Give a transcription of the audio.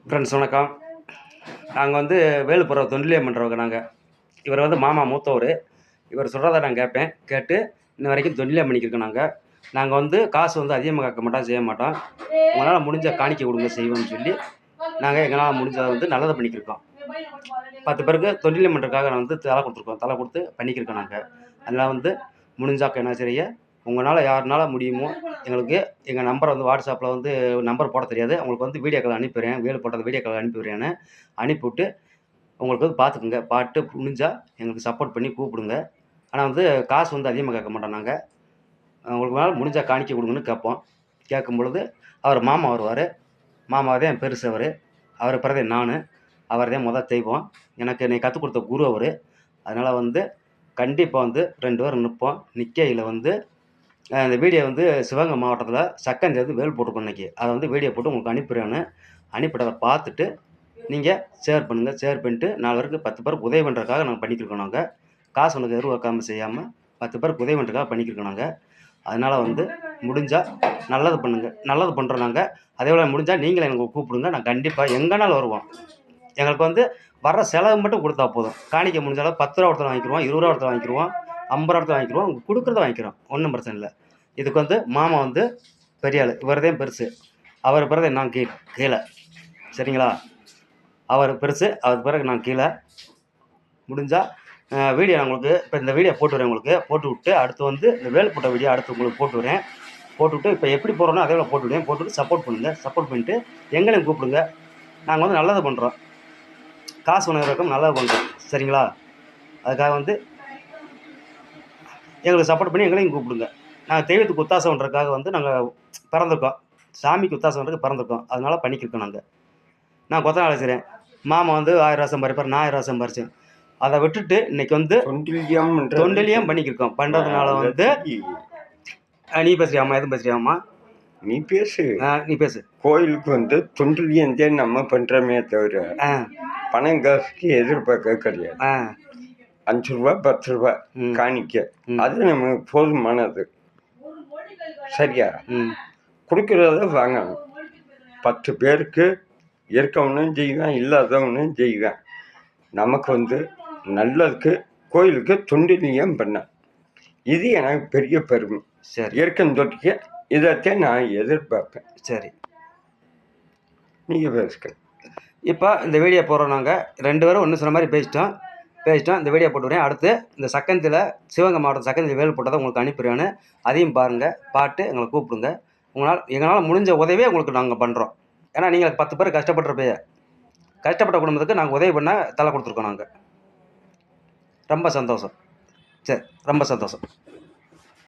Friends வணக்கம். நாங்கள் வந்து வேலுப்புறம் தொண்டிலியம் பண்ணுறவங்க நாங்கள். இவர் வந்து மாமா மூத்தவர். இவர் சொல்கிறத நான் கேட்பேன். கேட்டு இன்ன வரைக்கும் தொண்டிலியம் பண்ணிக்கிருக்கோம் நாங்கள். நாங்கள் வந்து காசு வந்து அதிகமாக கேட்க மாட்டோம், செய்ய மாட்டோம். உங்களால் முடிஞ்ச காணிக்கை கொடுங்க செய்வோம்னு சொல்லி நாங்கள் எங்களால் முடிஞ்சதை வந்து நல்லதை பண்ணிக்கிருக்கோம். 10 பேருக்கு தொண்டிலியம் பண்ணுறதுக்காக நான் வந்து தலை கொடுத்துருக்கோம். தலை கொடுத்து பண்ணிக்கிருக்கோம் நாங்கள். அதனால் வந்து முடிஞ்சாக்க என்ன செய்ய உங்களால் யாருனால முடியுமோ எங்களுக்கு எங்கள் நம்பரை வந்து வாட்ஸ்அப்பில் வந்து நம்பர் போட தெரியாது. உங்களுக்கு வந்து வீடியோக்கள் அனுப்பிடுறேன். வேலு போட்டது வீடியோக்கள் அனுப்பிவிடுறேன்னு அனுப்பிவிட்டு உங்களுக்கு வந்து பார்த்துக்குங்க. பார்த்து முடிஞ்சால் எங்களுக்கு சப்போர்ட் பண்ணி கூப்பிடுங்க. ஆனால் வந்து காசு வந்து அதிகமாக கேட்க மாட்டோம் நாங்கள். உங்களுக்கு முடிஞ்சால் காணிக்கை கொடுங்கன்னு கேட்போம். கேட்கும் பொழுது அவர் மாமா வருவார். மாமா தான் பெருசு அவர். அவர் பிறகு நான். அவர் தான் முதல் தெய்வம். எனக்கு என்னை கற்றுக் கொடுத்த குரு அவர். அதனால் வந்து கண்டிப்பாக வந்து 2 பேரும் நிற்போம். நிற்கையில் வந்து இந்த வீடியோ வந்து சிவகங்கை மாவட்டத்தில் சக்கஞ்சேர்ந்து வேல் போட்டிருக்கோம் இன்றைக்கி. அதை வந்து வீடியோ போட்டு உங்களுக்கு அனுப்பிடுறேன்னு அனுப்பிட்டதை பார்த்துட்டு நீங்கள் ஷேர் பண்ணுங்கள். ஷேர் பண்ணிட்டு 4 பேருக்கு 10 பேருக்கு உதவி பண்ணுறதுக்காக நாங்கள் பண்ணிக்கிருக்கோம் நாங்கள். காசு ஒன்று எதிர்பார்க்காமல் செய்யாமல் 10 பேருக்கு உதவி பண்ணுறதுக்காக பண்ணிக்கிருக்கோம் நாங்கள். அதனால் வந்து முடிஞ்சால் நல்லது பண்ணுங்கள். நல்லது பண்ணுறோம் நாங்கள். அதே போல் முடிஞ்சால் நீங்களும் எனக்கு கூப்பிடுங்க. நான் கண்டிப்பாக எங்கேனாலும் வருவோம். எங்களுக்கு வந்து வர்ற செலவு மட்டும் கொடுத்தா போதும். காணிக்கை முடிஞ்சாலும் 10 ரூபா ஒருத்தர் வாங்கிக்கிடுவோம், 20 ரூபா ஒருத்தர் வாங்கிக்கிடுவோம், 50 ரூபா ஒருத்தர் வாங்கிக்கிடுவோம். கொடுக்குறத வாங்கிக்கிறோம். ஒன்றும் பிரச்சனை இல்லை. இதுக்கு வந்து மாமா வந்து பெரிய ஆள். இவர் தான் பெருசு. அவர் பிறகு நான் கீழே. சரிங்களா? அவர் பெருசு. அவர் பிறகு நான் கீழே. முடிஞ்சால் வீடியோ நான் உங்களுக்கு இப்போ இந்த வீடியோ போட்டு வரேன். உங்களுக்கு போட்டு விட்டு அடுத்து வந்து இந்த வேல் போட்ட வீடியோ அடுத்து உங்களுக்கு போட்டு வரேன். போட்டுவிட்டு இப்போ எப்படி போடுறோன்னா அதே போல் போட்டு விடுவேன். போட்டுவிட்டு சப்போர்ட் பண்ணுங்கள். சப்போர்ட் பண்ணிட்டு எங்களையும் கூப்பிடுங்க. நாங்கள் வந்து நல்லது பண்ணுறோம். காசு ஒன்று இருக்கும், நல்லது பண்ணுறோம். சரிங்களா? அதுக்காக வந்து எங்களுக்கு சப்போர்ட் பண்ணி எங்களையும் கூப்பிடுங்க. நாங்கள் தெய்வத்துக்கு ஒத்தாசை பண்ணுறதுக்காக வந்து நாங்கள் பிறந்திருக்கோம். சாமிக்கு ஒத்தாசை பண்ணுறதுக்கு பிறந்திருக்கோம். அதனால் பண்ணிக்கிருக்கோம் நாங்கள். நான் கொத்தனார் செய்கிறேன். மாமா வந்து 1000 ரூபா சம்பாதிப்பார், நான் 1000 ரூபா சம்பாரிச்சேன். அதை விட்டுட்டு இன்னைக்கு வந்து தொண்டிலியம் பண்ணிக்கிருக்கோம். பண்ணுறதுனால வந்து நீ பேசுறியாம்மா? எதுவும் பேசுறியாம்மா? நீ பேசு. நீ பேசு. கோயிலுக்கு வந்து தொண்டிலியம் தான் நம்ம பண்ணுறோமே தவிர பணம் காசுக்கு எதிர்பார்க்க கிடையாது. 5 ரூபா 10 ரூபா காணிக்க அது நமக்கு போதுமானது. சரியா? கொடுக்குறத வாங்கணும். 10 பேருக்கு இருக்கவனும் செய்வேன், இல்லாதவனும் செய்வேன். நமக்கு வந்து நல்லதுக்கு கோயிலுக்கு தொண்டிலியம் பண்ண இது எனக்கு பெரிய பெருமை. சரி. இயற்கை தொட்டிக்க இதைத்தான் நான் எதிர்பார்ப்பேன். சரி, நீங்கள் பேசுங்க. இப்போ இந்த வீடியோ போடுறோம். நாங்கள் 2 பேரும் ஒன்று சொன்ன மாதிரி பேசிட்டோம். இந்த வீடியோ போட்டுவிடுறேன். அடுத்து இந்த சக்கந்தில் சிவகங்கை மாவட்டம் சக்கந்தில் வேல் போட்டதை உங்களுக்கு அனுப்பிடுவேன்னு அதையும் பாருங்கள். பார்த்து எங்களை கூப்பிடுங்க. எங்களால் முடிஞ்ச உதவியே உங்களுக்கு நாங்கள் பண்ணுறோம். ஏன்னா நீங்கள் 10 பேர் கஷ்டப்பட்டுருப்பீங்க. கஷ்டப்பட்ட குடும்பத்துக்கு நாங்கள் உதவி பண்ண தலை கொடுத்துருக்கோம் நாங்கள். ரொம்ப சந்தோஷம். சரி, ரொம்ப சந்தோஷம்.